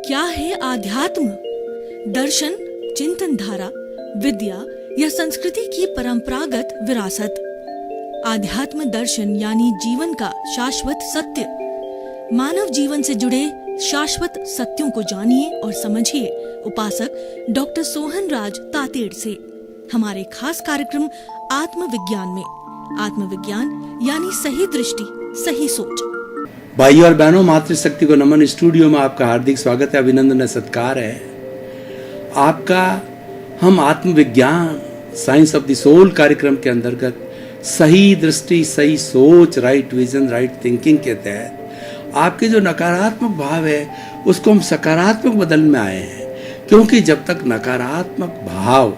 क्या है आध्यात्म? दर्शन, चिंतन धारा, विद्या या संस्कृति की परंपरागत विरासत। आध्यात्म दर्शन यानी जीवन का शाश्वत सत्य। मानव जीवन से जुड़े शाश्वत सत्यों को जानिए और समझिए उपासक डॉक्टर सोहन राज तातेड़ से हमारे खास कार्यक्रम आत्मविज्ञान में। आत्मविज्ञान यानी सही दृष्टि, सही सोच। भाई और बहनों, मातृशक्ति को नमन। स्टूडियो में आपका हार्दिक स्वागत है, अभिनंदन है, सत्कार है आपका। हम आत्मविज्ञान साइंस ऑफ द सोल कार्यक्रम के अंतर्गत सही दृष्टि, सही सोच, राइट विजन, राइट थिंकिंग के तहत आपके जो नकारात्मक भाव है उसको हम सकारात्मक बदलने में आए हैं। क्योंकि जब तक नकारात्मक भाव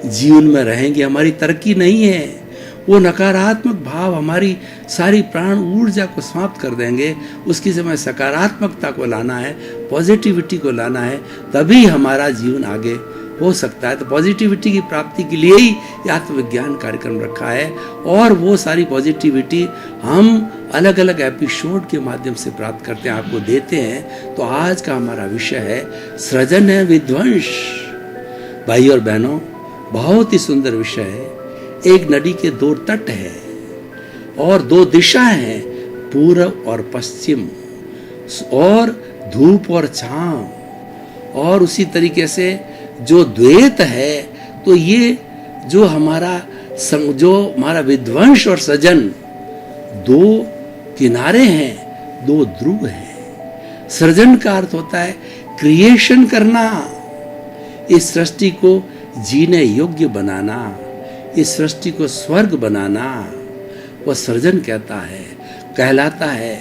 जीवन में रहेंगे हमारी तरक्की नहीं है। वो नकारात्मक भाव हमारी सारी प्राण ऊर्जा को समाप्त कर देंगे। उसकी समय सकारात्मकता को लाना है, पॉजिटिविटी को लाना है, तभी हमारा जीवन आगे हो सकता है। तो पॉजिटिविटी की प्राप्ति के लिए ही आत्मविज्ञान कार्यक्रम रखा है और वो सारी पॉजिटिविटी हम अलग अलग एपिसोड के माध्यम से प्राप्त करते हैं, आपको देते हैं। तो आज का हमारा विषय है सृजन है विध्वंस। भाई और बहनों, बहुत ही सुंदर विषय है। एक नदी के दो तट है और दो दिशाएं हैं, पूर्व और पश्चिम, और धूप और छांव। और उसी तरीके से जो द्वैत है, तो ये जो हमारा विध्वंस और सृजन, दो किनारे हैं, दो ध्रुव हैं। सृजन का अर्थ होता है क्रिएशन करना, इस सृष्टि को जीने योग्य बनाना, इस सृष्टि को स्वर्ग बनाना, वह सृजन कहलाता है।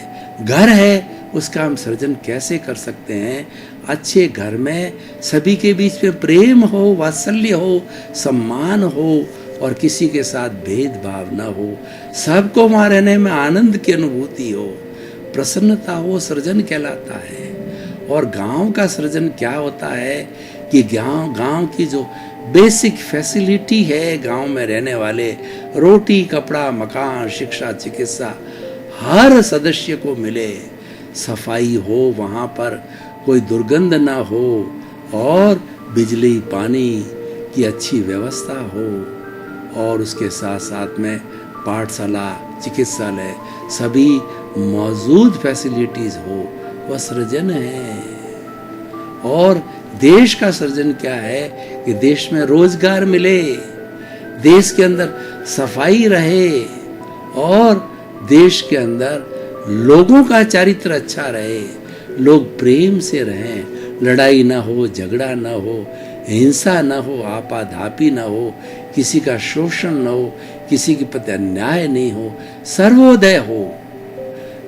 घर है, उसका हम सृजन कैसे कर सकते हैं? अच्छे घर में सभी के बीच में प्रेम हो, वात्सल्य हो, सम्मान हो और किसी के साथ भेदभाव न हो, सबको वहाँ रहने में आनंद की अनुभूति हो, प्रसन्नता हो, सृजन कहलाता है। और गांव का सृजन क्या होता है कि गांव की जो बेसिक फैसिलिटी है, गांव में रहने वाले रोटी, कपड़ा, मकान, शिक्षा, चिकित्सा हर सदस्य को मिले, सफाई हो, वहाँ पर कोई दुर्गंध ना हो और बिजली पानी की अच्छी व्यवस्था हो, और उसके साथ साथ में पाठशाला, चिकित्सालय सभी मौजूद फैसिलिटीज हो, वह सृजन है। और देश का सृजन क्या है कि देश में रोजगार मिले, देश के अंदर सफाई रहे और देश के अंदर लोगों का चरित्र अच्छा रहे, लोग प्रेम से रहें, लड़ाई ना हो, झगड़ा ना हो, हिंसा ना हो, आपाधापी ना हो, किसी का शोषण ना हो, किसी के प्रति अन्याय नहीं हो, सर्वोदय हो,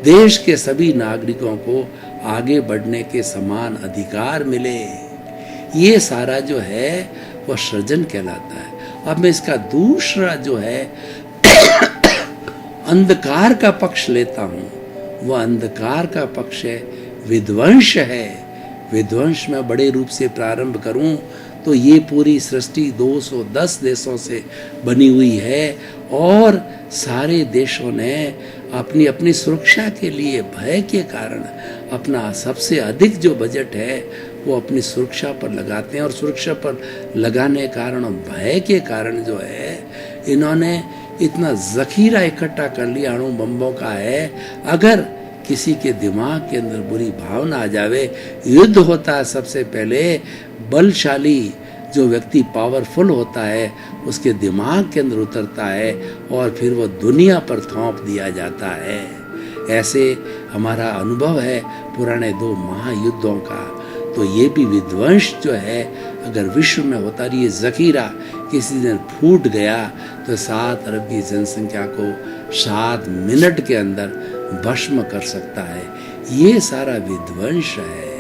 देश के सभी नागरिकों को आगे बढ़ने के समान अधिकार मिले। ये सारा जो है वह सृजन कहलाता है। अब मैं इसका दूसरा जो है अंधकार का पक्ष लेता हूँ। वह अंधकार का पक्ष है विध्वंस है। विध्वंस में बड़े रूप से प्रारंभ करूं तो ये पूरी सृष्टि 210 देशों से बनी हुई है और सारे देशों ने अपनी अपनी सुरक्षा के लिए भय के कारण अपना सबसे अधिक जो बजट है वो अपनी सुरक्षा पर लगाते हैं। और सुरक्षा पर लगाने के कारण, भय के कारण जो है, इन्होंने इतना जखीरा इकट्ठा कर लिया अणु बम्बों का है, अगर किसी के दिमाग के अंदर बुरी भावना आ जावे, युद्ध होता है सबसे पहले, बलशाली जो व्यक्ति पावरफुल होता है उसके दिमाग के अंदर उतरता है और फिर वो दुनिया पर थोप दिया जाता है। ऐसे हमारा अनुभव है पुराने 2 महायुद्धों का। तो ये भी विध्वंस जो है अगर विश्व में होता रही, जखीरा किसी दिन फूट गया तो 7 अरब की जनसंख्या को 7 मिनट के अंदर भस्म कर सकता है। ये सारा विध्वंस है।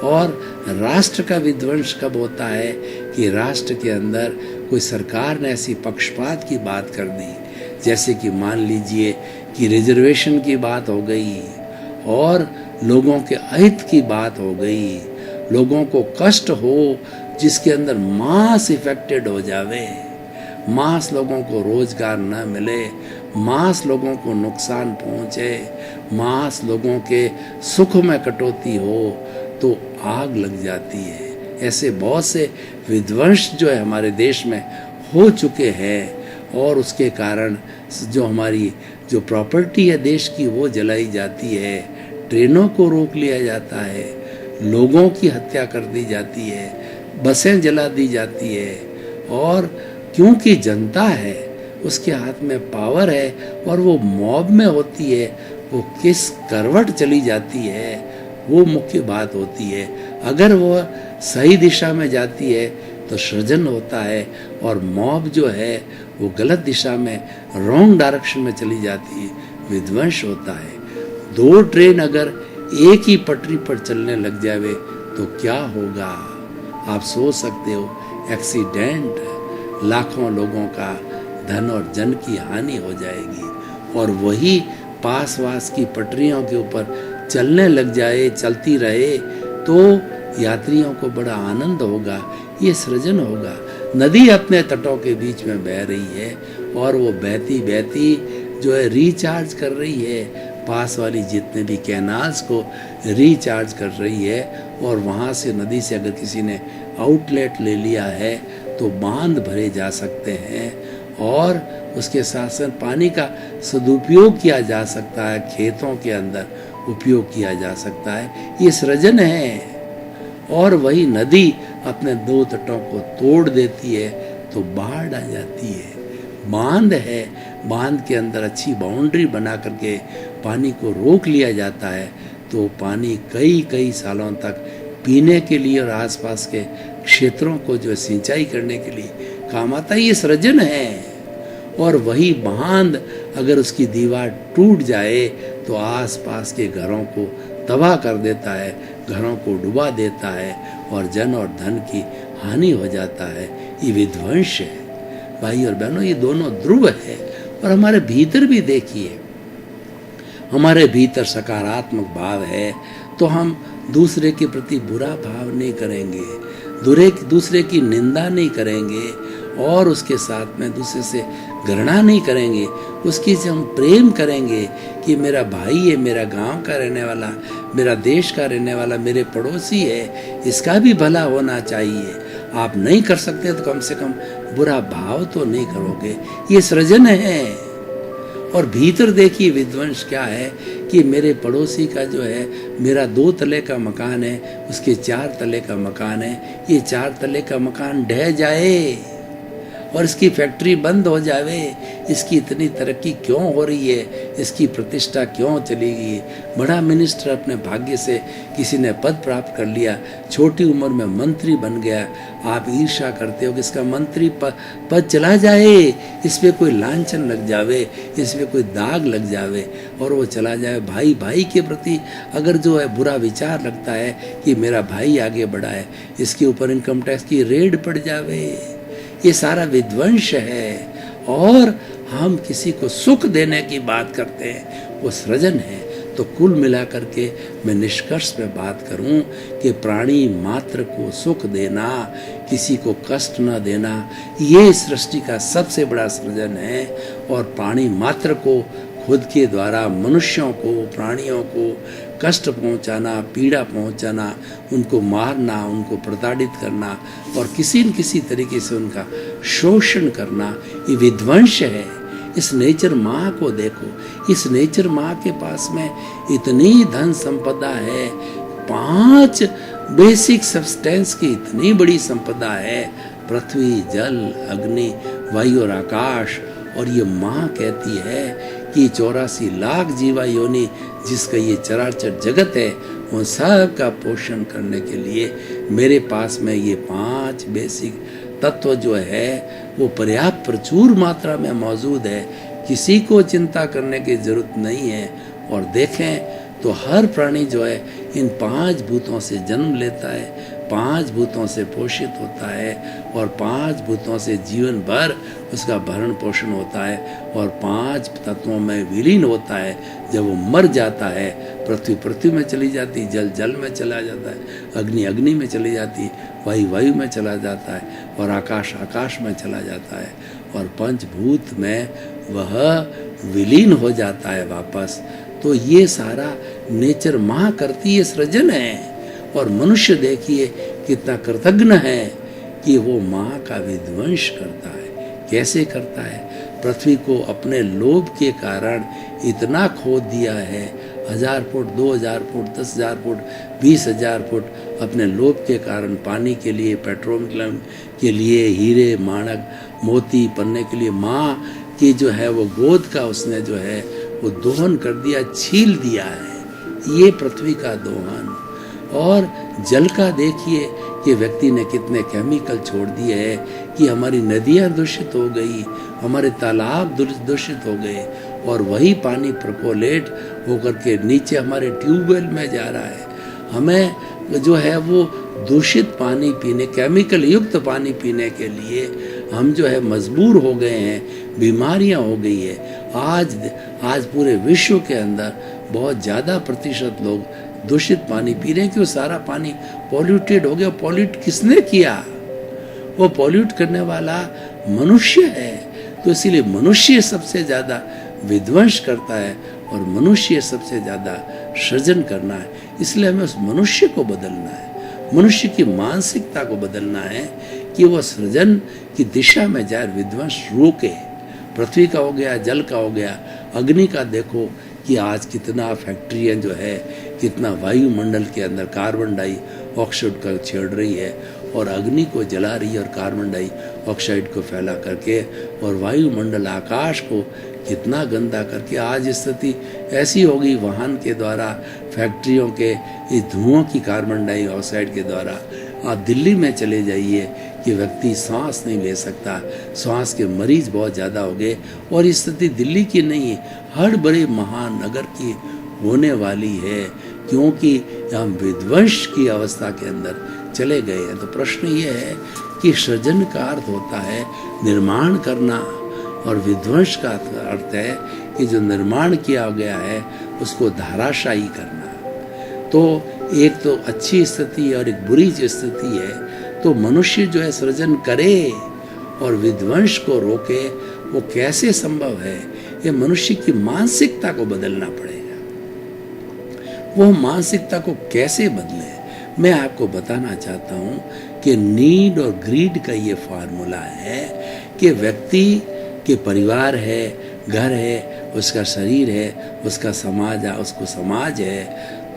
और राष्ट्र का विध्वंस कब होता है कि राष्ट्र के अंदर कोई सरकार ने ऐसी पक्षपात की बात कर दी, जैसे कि मान लीजिए कि रिजर्वेशन की बात हो गई और लोगों के अहित की बात हो गई, लोगों को कष्ट हो जिसके अंदर मास इफेक्टेड हो जावे, मास लोगों को रोजगार न मिले, मास लोगों को नुकसान पहुंचे, मास लोगों के सुख में कटौती हो, तो आग लग जाती है। ऐसे बहुत से विध्वंस जो है हमारे देश में हो चुके हैं और उसके कारण जो हमारी जो प्रॉपर्टी है देश की वो जलाई जाती है, ट्रेनों को रोक लिया जाता है, लोगों की हत्या कर दी जाती है, बसें जला दी जाती है। और क्योंकि जनता है, उसके हाथ में पावर है और वो मॉब में होती है, वो किस करवट चली जाती है वो मुख्य बात होती है। अगर वो सही दिशा में जाती है तो सृजन होता है, और मॉब जो है वो गलत दिशा में रॉन्ग डायरेक्शन में चली जाती है, विध्वंस होता है। 2 ट्रेन अगर एक ही पटरी पर चलने लग जावे तो क्या होगा आप सोच सकते हो। एक्सीडेंट, लाखों लोगों का धन और जन की हानि हो जाएगी। और वही पास वास की पटरियों के ऊपर चलने लग जाए, चलती रहे तो यात्रियों को बड़ा आनंद होगा, ये सृजन होगा। नदी अपने तटों के बीच में बह रही है और वो बहती बहती जो है रिचार्ज कर रही है, पास वाली जितने भी कैनाल्स को रिचार्ज कर रही है। और वहाँ से नदी से अगर किसी ने आउटलेट ले लिया है तो बांध भरे जा सकते हैं और उसके साथ साथ पानी का सदुपयोग किया जा सकता है, खेतों के अंदर उपयोग किया जा सकता है। ये सृजन है। और वही नदी अपने 2 तटों को तोड़ देती है तो बाढ़ आ जाती है। बांध है, बांध के अंदर अच्छी बाउंड्री बना करके पानी को रोक लिया जाता है तो पानी कई कई सालों तक पीने के लिए और आसपास के क्षेत्रों को जो सिंचाई करने के लिए काम आता है। ये सृजन है। और वही बांध अगर उसकी दीवार टूट जाए तो आसपास के घरों को तबाह कर देता है, घरों को डुबा देता है और जन और धन की हानि हो जाता है। ये विध्वंस है। भाई और बहनों, ये दोनों ध्रुव है। और हमारे भीतर भी देखिए, हमारे भीतर सकारात्मक भाव है तो हम दूसरे के प्रति बुरा भाव नहीं करेंगे, दूसरे की निंदा नहीं करेंगे और उसके साथ में दूसरे से घृणा नहीं करेंगे। उसकी से हम प्रेम करेंगे कि मेरा भाई है, मेरा गांव का रहने वाला, मेरा देश का रहने वाला, मेरे पड़ोसी है, इसका भी भला होना चाहिए। आप नहीं कर सकते तो कम से कम बुरा भाव तो नहीं करोगे। ये सृजन है। और भीतर देखिए विध्वंस क्या है कि मेरे पड़ोसी का जो है, मेरा 2 तले का मकान है, उसके 4 तले का मकान है, ये 4 तले का मकान ढह जाए और इसकी फैक्ट्री बंद हो जावे। इसकी इतनी तरक्की क्यों हो रही है, इसकी प्रतिष्ठा क्यों चली गई। बड़ा मिनिस्टर अपने भाग्य से किसी ने पद प्राप्त कर लिया, छोटी उम्र में मंत्री बन गया, आप ईर्ष्या करते हो कि इसका मंत्री पद चला जाए, इस पे कोई लांछन लग जावे, इस पे कोई दाग लग जावे और वो चला जाए। भाई भाई के प्रति अगर जो है बुरा विचार लगता है कि मेरा भाई आगे बढ़ा है, इसके ऊपर इनकम टैक्स की रेड पड़ जावे, ये सारा विध्वंस है। और हम किसी को सुख देने की बात करते हैं, वो सृजन है। तो कुल मिलाकर के मैं निष्कर्ष पे बात करूं कि प्राणी मात्र को सुख देना, किसी को कष्ट न देना, ये सृष्टि का सबसे बड़ा सृजन है। और प्राणी मात्र को खुद के द्वारा मनुष्यों को, प्राणियों को कष्ट पहुंचाना, पीड़ा पहुंचाना, उनको मारना, उनको प्रताड़ित करना और किसी न किसी तरीके से उनका शोषण करना, ये विध्वंस है। इस नेचर माँ को देखो, इस नेचर माँ के पास में इतनी धन संपदा है, 5 बेसिक सब्सटेंस की इतनी बड़ी संपदा है, पृथ्वी, जल, अग्नि, वायु और आकाश। और ये माँ कहती है कि 84 लाख जीवा योनि जिसका ये चराचर जगत है, उन सब का पोषण करने के लिए मेरे पास में ये 5 बेसिक तत्व जो है वो पर्याप्त प्रचुर मात्रा में मौजूद है। किसी को चिंता करने की जरूरत नहीं है। और देखें तो हर प्राणी जो है इन 5 भूतों से जन्म लेता है, 5 भूतों से पोषित होता है और 5 भूतों से जीवन भर उसका भरण पोषण होता है और 5 तत्वों में विलीन होता है। जब वो मर जाता है, पृथ्वी पृथ्वी में चली जाती, जल जल में चला जाता है, अग्नि अग्नि में चली जाती, वायु वायु में चला जाता है और आकाश आकाश में चला जाता है और पंचभूत में वह विलीन हो जाता है वापस। तो ये सारा नेचर माँ करती है, सृजन है। और मनुष्य देखिए कितना कृतज्ञ है कि वो माँ का विध्वंस करता है। कैसे करता है? पृथ्वी को अपने लोभ के कारण इतना खोद दिया है, 1000 फुट, 2000 फुट, 10,000 फुट, 20,000 फुट अपने लोभ के कारण, पानी के लिए, पेट्रोलियम के लिए, हीरे, माणक, मोती पन्ने के लिए माँ की जो है वो गोद का उसने जो है वो दोहन कर दिया, छील दिया है। ये पृथ्वी का दोहन। और जल का देखिए कि व्यक्ति ने कितने केमिकल छोड़ दिए हैं कि हमारी नदियाँ दूषित हो गई, हमारे तालाब दूषित हो गए, और वही पानी परकोलेट होकर के नीचे हमारे ट्यूबवेल में जा रहा है। हमें जो है वो दूषित पानी पीने, केमिकल युक्त पानी पीने के लिए हम जो है मजबूर हो गए हैं, बीमारियां हो गई है। आज पूरे विश्व के अंदर बहुत ज़्यादा प्रतिशत लोग दूषित पानी पी रहे हैं कि वो सारा पानी पॉल्यूटेड हो गया। पॉल्यूट किसने किया? वो पॉल्यूट करने वाला मनुष्य है। तो इसीलिए मनुष्य सबसे ज़्यादा विध्वंस करता है और मनुष्य सबसे ज़्यादा सृजन करना है। इसलिए हमें उस मनुष्य को बदलना है, मनुष्य की मानसिकता को बदलना है कि वो सृजन की दिशा में जाए, विध्वंस रोके। पृथ्वी का हो गया, जल का हो गया, अग्नि का देखो कि आज कितना फैक्ट्रियाँ जो है, कितना वायुमंडल के अंदर कार्बन डाइऑक्साइड का छेड़ रही है और अग्नि को जला रही है और कार्बन डाइऑक्साइड को फैला करके, और वायुमंडल आकाश को कितना गंदा करके आज स्थिति ऐसी होगी वाहन के द्वारा, फैक्ट्रियों के इस धुओं की कार्बन डाइऑक्साइड के द्वारा। आप दिल्ली में चले जाइए कि व्यक्ति सांस नहीं ले सकता, सांस के मरीज बहुत ज़्यादा हो गए। और इस स्थिति दिल्ली की नहीं है, हर बड़े महानगर की होने वाली है, क्योंकि हम विध्वंस की अवस्था के अंदर चले गए हैं। तो प्रश्न ये है कि सृजन का अर्थ होता है निर्माण करना, और विध्वंस का अर्थ है कि जो निर्माण किया गया है उसको धाराशायी करना। तो एक तो अच्छी स्थिति और एक बुरी स्थिति है। तो मनुष्य जो है सृजन करे और विध्वंस को रोके, वो कैसे संभव है? ये मनुष्य की मानसिकता को बदलना पड़ेगा। वो मानसिकता को कैसे बदले? मैं आपको बताना चाहता हूँ कि नीड और ग्रीड का ये फार्मूला है कि व्यक्ति के परिवार है, घर है, उसका शरीर है, उसका समाज है, उसको समाज है,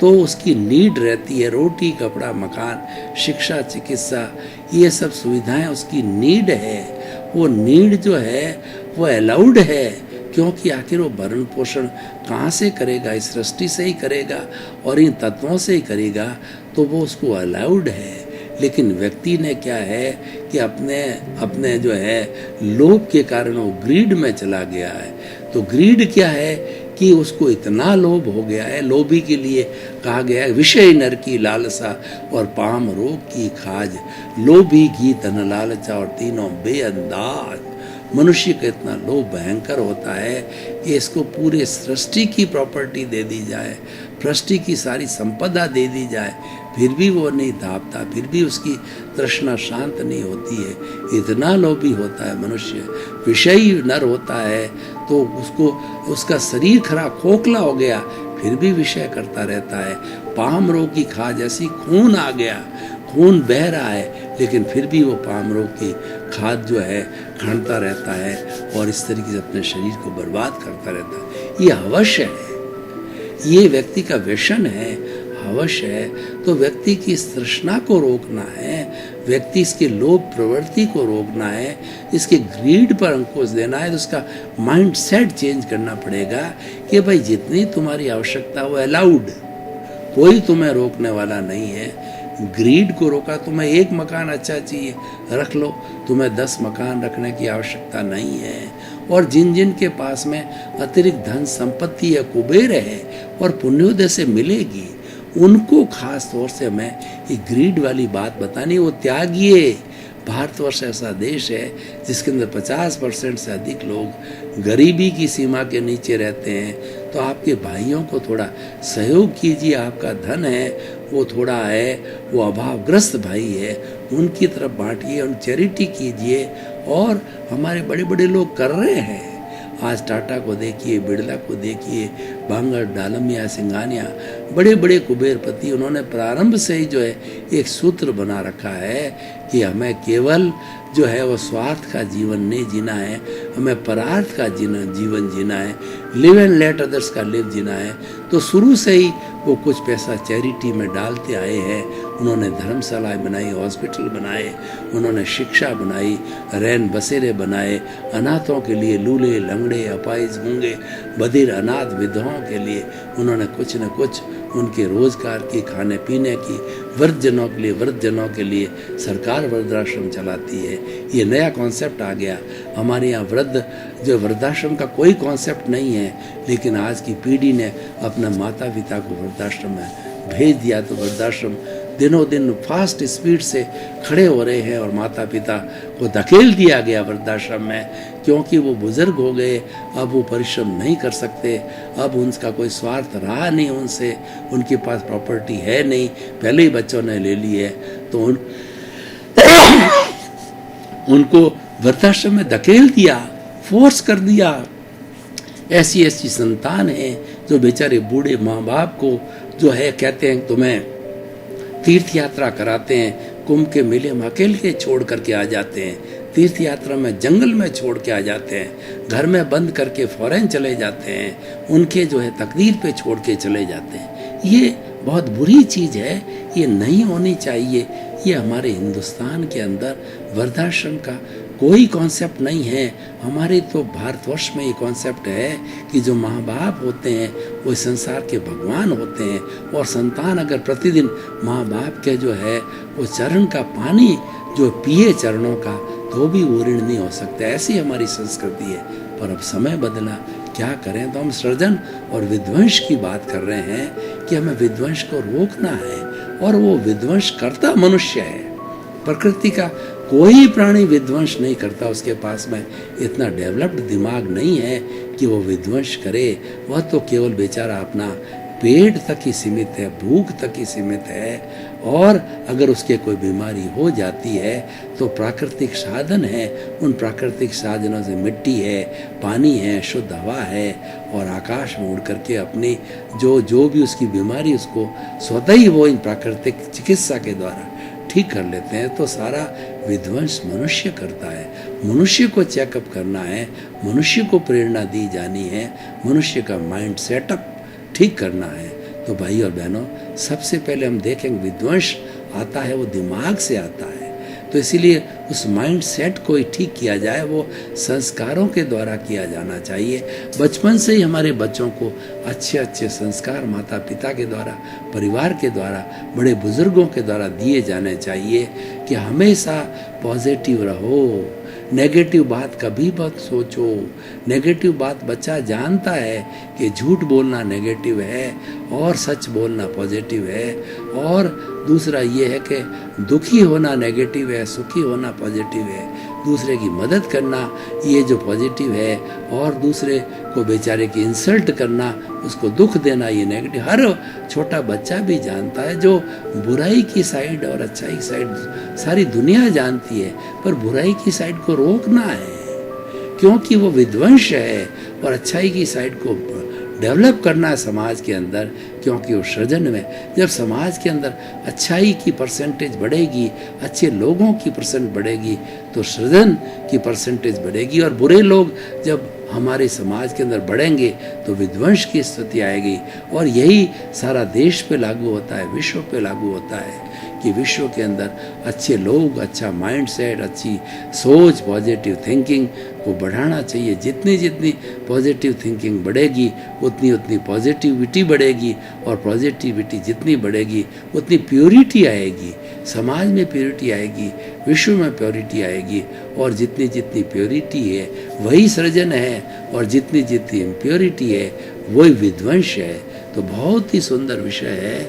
तो उसकी नीड रहती है रोटी, कपड़ा, मकान, शिक्षा, चिकित्सा, ये सब सुविधाएं उसकी नीड है। वो नीड जो है वो अलाउड है, क्योंकि आखिर वो भरण पोषण कहाँ से करेगा? इस सृष्टि से ही करेगा और इन तत्वों से ही करेगा, तो वो उसको अलाउड है। लेकिन व्यक्ति ने क्या है कि अपने जो है लोभ के कारण वो ग्रीड में चला गया है। तो ग्रीड क्या है कि उसको इतना लोभ हो गया है, लोभी के लिए कहा गया है विषय नर की लालसा और पाम रोग की खाज, लोभी घी तन लालचा और तीनों बेअंदाज। मनुष्य का इतना लोभ भयंकर होता है कि इसको पूरे सृष्टि की प्रॉपर्टी दे दी जाए, सृष्टि की सारी संपदा दे दी जाए, फिर भी वो नहीं धापता, फिर भी उसकी तृष्णा शांत नहीं होती है। इतना लोभी होता है मनुष्य, विषयी नर होता है, तो उसका शरीर खराब खोखला हो गया, फिर भी विषय करता रहता है। पाम रोग की खाज, ऐसी खून आ गया, खून बह रहा है, लेकिन फिर भी वो पाम रोग की खाद जो है खनता रहता है और इस तरीके से अपने शरीर को बर्बाद करता रहता है। ये अवश्य है, ये व्यक्ति का व्यसन है, अवश्य है। तो व्यक्ति की इस तृष्णा को रोकना है, व्यक्ति इसके लोभ प्रवृत्ति को रोकना है, इसके ग्रीड पर अंकुश देना है। तो उसका माइंड सेट चेंज करना पड़ेगा कि भाई जितनी तुम्हारी आवश्यकता वो अलाउड, कोई तुम्हें रोकने वाला नहीं है। ग्रीड को रोका, तुम्हें एक मकान अच्छा चाहिए रख लो, तुम्हें 10 मकान रखने की आवश्यकता नहीं है। और जिन जिन के पास में अतिरिक्त धन संपत्ति या कुबेर है और पुण्योदय से मिलेगी, उनको खास तौर से मैं ये ग्रीड वाली बात बतानी, वो त्यागिए। भारतवर्ष ऐसा देश है जिसके अंदर 50% से अधिक लोग गरीबी की सीमा के नीचे रहते हैं। तो आपके भाइयों को थोड़ा सहयोग कीजिए, आपका धन है वो थोड़ा है, वो अभावग्रस्त भाई है, उनकी तरफ बांटिए, उन चैरिटी कीजिए। और हमारे बड़े बड़े लोग कर रहे हैं, आज टाटा को देखिए, बिरला को देखिए, बांगड़, डालमिया, सिंघानिया, बड़े बड़े कुबेरपति, उन्होंने प्रारंभ से ही जो है एक सूत्र बना रखा है कि हमें केवल जो है वो स्वार्थ का जीवन नहीं जीना है, हमें परार्थ का जीवन जीना है, लिव एंड लेट अदर्स का लिव जीना है। तो शुरू से ही वो कुछ पैसा चैरिटी में डालते आए हैं। उन्होंने धर्मशालाएं बनाई, हॉस्पिटल बनाए, उन्होंने शिक्षा बनाई, रैन बसेरे बनाए, अनाथों के लिए, लूले, लंगड़े, अपाहिज, गूंगे, बधिर, अनाथ विधवाओं के लिए उन्होंने कुछ न कुछ उनके रोजगार की, खाने पीने की, वृद्धजनों के लिए, वृद्धजनों के लिए सरकार वृद्धाश्रम चलाती है। ये नया कॉन्सेप्ट आ गया हमारे यहाँ। वृद्धाश्रम का कोई कॉन्सेप्ट नहीं है, लेकिन आज की पीढ़ी ने अपने माता पिता को वृद्धाश्रम में भेज दिया, तो वृद्धाश्रम दिनों दिन फास्ट स्पीड से खड़े हो रहे हैं और माता पिता को धकेल दिया गया वृद्धाश्रम में, क्योंकि वो बुजुर्ग हो गए, अब वो परिश्रम नहीं कर सकते, अब उनका कोई स्वार्थ रहा नहीं उनसे, उनके पास प्रॉपर्टी है नहीं, पहले ही बच्चों ने ले ली है, तो उनको वृद्धाश्रम में धकेल दिया, फोर्स कर दिया। ऐसी संतान है जो बेचारे बूढ़े माँ बाप को जो है कहते हैं तुम्हें तीर्थ यात्रा कराते हैं, कुंभ के मेले में अकेले छोड़ करके आ जाते हैं, तीर्थ यात्रा में जंगल में छोड़ के आ जाते हैं, घर में बंद करके फॉरेन चले जाते हैं, उनके जो है तकदीर पे छोड़ के चले जाते हैं। ये बहुत बुरी चीज़ है, ये नहीं होनी चाहिए। ये हमारे हिंदुस्तान के अंदर वृद्धाश्रम का कोई कॉन्सेप्ट नहीं है। हमारे तो भारतवर्ष में ये कॉन्सेप्ट है कि जो माँ बाप होते हैं वो संसार के भगवान होते हैं, और संतान अगर प्रतिदिन माँ बाप के जो है वो चरण का पानी जो पिए चरणों का, तो भी वो ऋण नहीं हो सकता। ऐसी हमारी संस्कृति है। पर अब समय बदला, क्या करें। तो हम सृजन और विध्वंस की बात कर रहे हैं कि हमें विध्वंस को रोकना है, और वो विध्वंस करता मनुष्य है। प्रकृति का कोई प्राणी विध्वंस नहीं करता, उसके पास में इतना डेवलप्ड दिमाग नहीं है कि वो विध्वंस करे। वह तो केवल बेचारा अपना पेट तक ही सीमित है, भूख तक ही सीमित है, और अगर उसके कोई बीमारी हो जाती है तो प्राकृतिक साधन है, उन प्राकृतिक साधनों से मिट्टी है, पानी है, शुद्ध हवा है, और आकाश में उड़ करके अपनी जो भी उसकी बीमारी उसको स्वतः ही वो इन प्राकृतिक चिकित्सा के द्वारा ठीक कर लेते हैं। तो सारा विध्वंस मनुष्य करता है। मनुष्य को चेकअप करना है, मनुष्य को प्रेरणा दी जानी है, मनुष्य का माइंड सेटअप ठीक करना है। तो भाई और बहनों, सबसे पहले हम देखेंगे विध्वंस आता है वो दिमाग से आता है। तो इसीलिए उस माइंड सेट को ही ठीक किया जाए, वो संस्कारों के द्वारा किया जाना चाहिए। बचपन से ही हमारे बच्चों को अच्छे अच्छे संस्कार माता पिता के द्वारा, परिवार के द्वारा, बड़े बुजुर्गों के द्वारा दिए जाने चाहिए कि हमेशा पॉजिटिव रहो, नेगेटिव बात कभी मत सोचो। नेगेटिव बात बच्चा जानता है कि झूठ बोलना नेगेटिव है और सच बोलना पॉजिटिव है। और दूसरा ये है कि दुखी होना नेगेटिव है, सुखी होना पॉजिटिव है। दूसरे की मदद करना ये जो पॉजिटिव है, और दूसरे को बेचारे की इंसल्ट करना, उसको दुख देना, ये नेगेटिव। हर छोटा बच्चा भी जानता है। जो बुराई की साइड और अच्छाई की साइड सारी दुनिया जानती है, पर बुराई की साइड को रोकना है, क्योंकि वो विध्वंस है, और अच्छाई की साइड को डेवलप करना है समाज के अंदर, क्योंकि वो सृजन में जब समाज के अंदर अच्छाई की परसेंटेज बढ़ेगी, अच्छे लोगों की परसेंट बढ़ेगी, तो सृजन की परसेंटेज बढ़ेगी। और बुरे लोग जब हमारे समाज के अंदर बढ़ेंगे तो विध्वंस की स्थिति आएगी। और यही सारा देश पे लागू होता है, विश्व पे लागू होता है कि विश्व के अंदर अच्छे लोग, अच्छा माइंड सेट, अच्छी सोच, पॉजिटिव थिंकिंग को बढ़ाना चाहिए। जितनी जितनी पॉजिटिव थिंकिंग बढ़ेगी उतनी उतनी पॉजिटिविटी बढ़ेगी, और पॉजिटिविटी जितनी बढ़ेगी उतनी प्योरिटी आएगी, समाज में प्योरिटी आएगी, विश्व में प्योरिटी आएगी। और जितनी जितनी प्योरिटी है वही सृजन है, और जितनी जितनी इम्प्योरिटी है वही विध्वंस है। तो बहुत ही सुंदर विषय है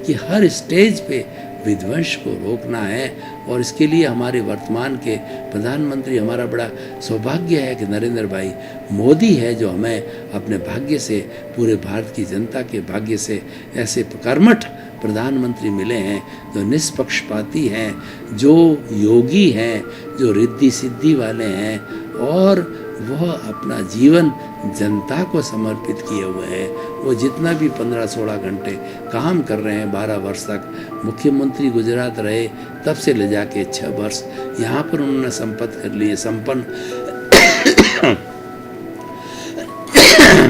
कि हर स्टेज पे विध्वंस को रोकना है। और इसके लिए हमारे वर्तमान के प्रधानमंत्री, हमारा बड़ा सौभाग्य है कि नरेंद्र भाई मोदी है, जो हमें अपने भाग्य से, पूरे भारत की जनता के भाग्य से ऐसे कर्मठ प्रधानमंत्री मिले हैं जो निष्पक्षपाती हैं, जो योगी हैं, जो रिद्धि सिद्धि वाले हैं, और वह अपना जीवन जनता को समर्पित किए हुए हैं। वो जितना भी 15-16 घंटे काम कर रहे हैं, 12 वर्ष तक मुख्यमंत्री गुजरात रहे, तब से ले जाके 6 वर्ष यहाँ पर उन्होंने संपन्न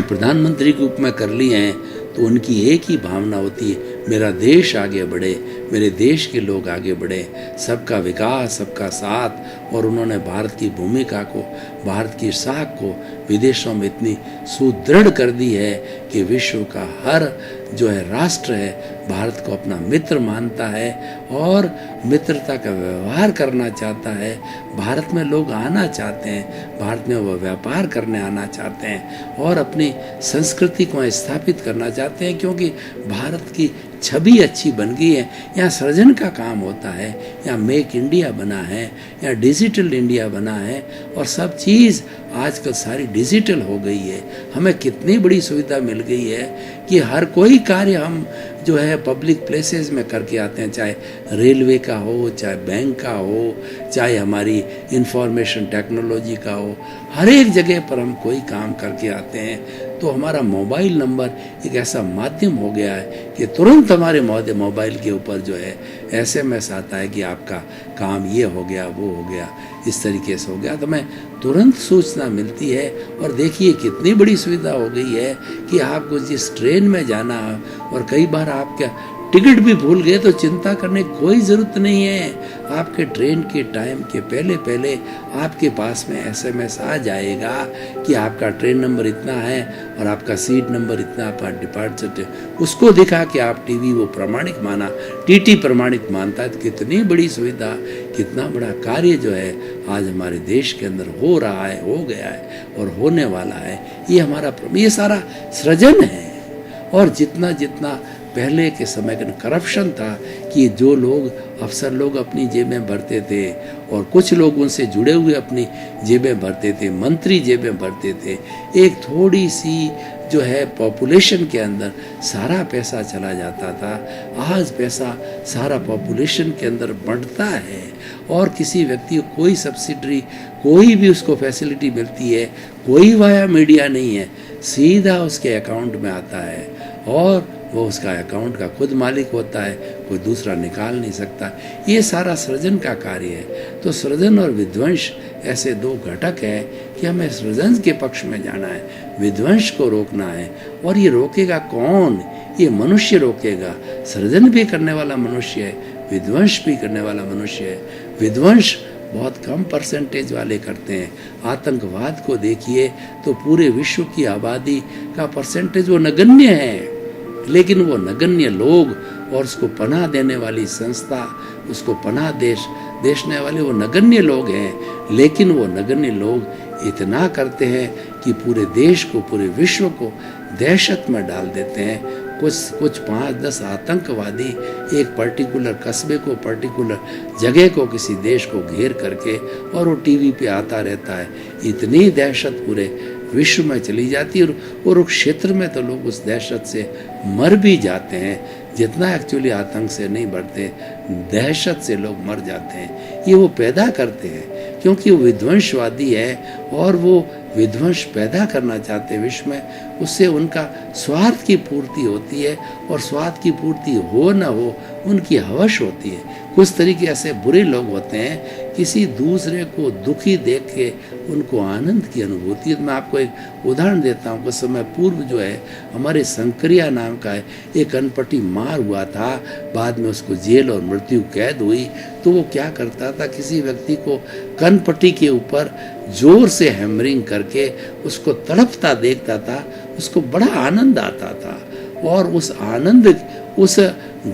प्रधानमंत्री के रूप में कर लिए हैं। तो उनकी एक ही भावना होती है, मेरा देश आगे बढ़े, मेरे देश के लोग आगे बढ़े, सबका विकास, सबका साथ। और उन्होंने भारत की भूमिका को, भारत की साख को विदेशों में इतनी सुदृढ़ कर दी है कि विश्व का हर जो है राष्ट्र है भारत को अपना मित्र मानता है और मित्रता का व्यवहार करना चाहता है। भारत में लोग आना चाहते हैं, भारत में वो व्यापार करने आना चाहते हैं और अपनी संस्कृति को स्थापित करना चाहते हैं, क्योंकि भारत की छवि अच्छी बन गई है। यहाँ सृजन का काम होता है, यहाँ मेक इंडिया बना है, यहाँ डिजिटल इंडिया बना है और सब चीज़ आजकल सारी डिजिटल हो गई है। हमें कितनी बड़ी सुविधा मिल गई है कि हर कोई कार्य हम जो है पब्लिक प्लेसेस में करके आते हैं, चाहे रेलवे का हो, चाहे बैंक का हो, चाहे हमारी इंफॉर्मेशन टेक्नोलॉजी का हो, हर एक जगह पर हम कोई काम करके आते हैं। तो हमारा मोबाइल नंबर एक ऐसा माध्यम हो गया है कि तुरंत हमारे मोबाइल के ऊपर जो है SMS आता है कि आपका काम ये हो गया, वो हो गया, इस तरीके से हो गया, तो हमें तुरंत सूचना मिलती है। और देखिए कितनी बड़ी सुविधा हो गई है कि आपको जिस ट्रेन में जाना और कई बार आपका टिकट भी भूल गए तो चिंता करने की कोई ज़रूरत नहीं है। आपके ट्रेन के टाइम के पहले पहले आपके पास में SMS आ जाएगा कि आपका ट्रेन नंबर इतना है और आपका सीट नंबर इतना, आपका डिपार्चर, उसको दिखा के आप टीवी वो प्रमाणिक माना, TT प्रमाणिक मानता है। तो कितनी बड़ी सुविधा, कितना बड़ा कार्य जो है आज हमारे देश के अंदर हो रहा है, हो गया है और होने वाला है। ये सारा सृजन है। और जितना जितना पहले के समय का करप्शन था कि जो लोग अफसर लोग अपनी जेबें भरते थे और कुछ लोग उनसे जुड़े हुए अपनी जेबें भरते थे, मंत्री जेबें भरते थे, एक थोड़ी सी जो है पॉपुलेशन के अंदर सारा पैसा चला जाता था। आज पैसा सारा पॉपुलेशन के अंदर बढ़ता है और किसी व्यक्ति को कोई सब्सिडी, कोई भी उसको फैसिलिटी मिलती है, कोई वाया मीडिया नहीं है, सीधा उसके अकाउंट में आता है और वो उसका अकाउंट का खुद मालिक होता है, कोई दूसरा निकाल नहीं सकता। ये सारा सृजन का कार्य है। तो सृजन और विध्वंस ऐसे दो घटक है कि हमें सृजन के पक्ष में जाना है, विध्वंस को रोकना है। और ये रोकेगा कौन? ये मनुष्य रोकेगा। सृजन भी करने वाला मनुष्य है, विध्वंस भी करने वाला मनुष्य है। विध्वंस बहुत कम परसेंटेज वाले करते हैं। आतंकवाद को देखिए तो पूरे विश्व की आबादी का परसेंटेज वो नगण्य है, लेकिन वो नगण्य लोग और उसको पनाह देने वाली संस्था, उसको पनाह देने वाले वो नगण्य लोग हैं। लेकिन वो नगण्य लोग इतना करते हैं कि पूरे देश को, पूरे विश्व को दहशत में डाल देते हैं। कुछ 5-10 आतंकवादी एक पर्टिकुलर कस्बे को, पर्टिकुलर जगह को, किसी देश को घेर करके और वो टीवी पे आता रहता है। इतनी दहशत पूरे विश्व में चली जाती है और उस क्षेत्र में तो लोग उस दहशत से मर भी जाते हैं। जितना एक्चुअली आतंक से नहीं बढ़ते, दहशत से लोग मर जाते हैं। ये वो पैदा करते हैं क्योंकि वो विध्वंसवादी है और वो विध्वंस पैदा करना चाहते हैं विश्व में। उससे उनका स्वार्थ की पूर्ति होती है और स्वार्थ की पूर्ति हो न हो उनकी हवस होती है। कुछ तरीके ऐसे बुरे लोग होते हैं, किसी दूसरे को दुखी देख के उनको आनंद की अनुभूति है। मैं आपको एक उदाहरण देता हूँ। कुछ समय पूर्व जो है हमारे शंकरिया नाम का एक अनपटी मार हुआ था, बाद में उसको जेल और मृत्यु कैद हुई। तो वो क्या करता था, किसी व्यक्ति को कनपट्टी के ऊपर जोर से हैमरिंग करके उसको तड़पता देखता था, उसको बड़ा आनंद आता था और उस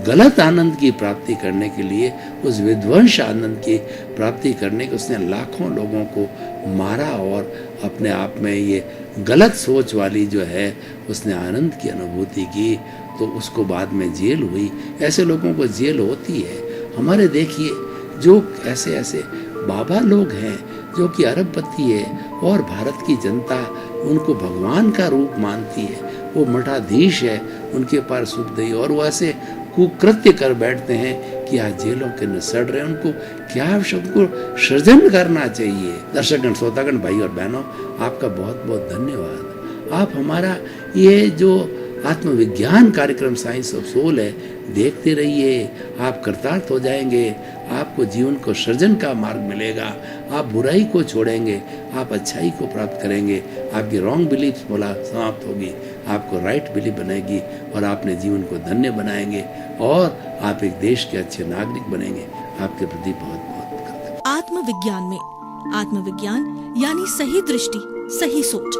गलत आनंद की प्राप्ति करने के लिए, उस विध्वंस आनंद की प्राप्ति करने के उसने लाखों लोगों को मारा और अपने आप में ये गलत सोच वाली जो है उसने आनंद की अनुभूति की। तो उसको बाद में जेल हुई। ऐसे लोगों को जेल होती है। हमारे देखिए जो ऐसे बाबा लोग हैं जो कि अरबपति है और भारत की जनता उनको भगवान का रूप मानती है, वो मठाधीश है, उनके पास सुखदेही, और वो ऐसे कुकृत्य कर बैठते हैं कि आज जेलों के अंदर सड़ रहे हैं, उनको क्या शब्द को सृजन करना चाहिए। दर्शकगण, श्रोतागण, भाई और बहनों, आपका बहुत बहुत धन्यवाद। आप हमारा ये जो आत्मविज्ञान कार्यक्रम साइंस ऑफ सोल है, देखते रहिए, आप कृतार्थ हो जाएंगे, आपको जीवन को सृजन का मार्ग मिलेगा, आप बुराई को छोड़ेंगे, आप अच्छाई को प्राप्त करेंगे, आपकी रॉन्ग बिलीफ बोला समाप्त होगी, आपको राइट बिलीफ बनेगी और आपने जीवन को धन्य बनाएंगे और आप एक देश के अच्छे नागरिक बनेंगे। आपके प्रति बहुत बहुत कृतज्ञ। आत्मविज्ञान में आत्मविज्ञान यानी सही दृष्टि, सही सोच।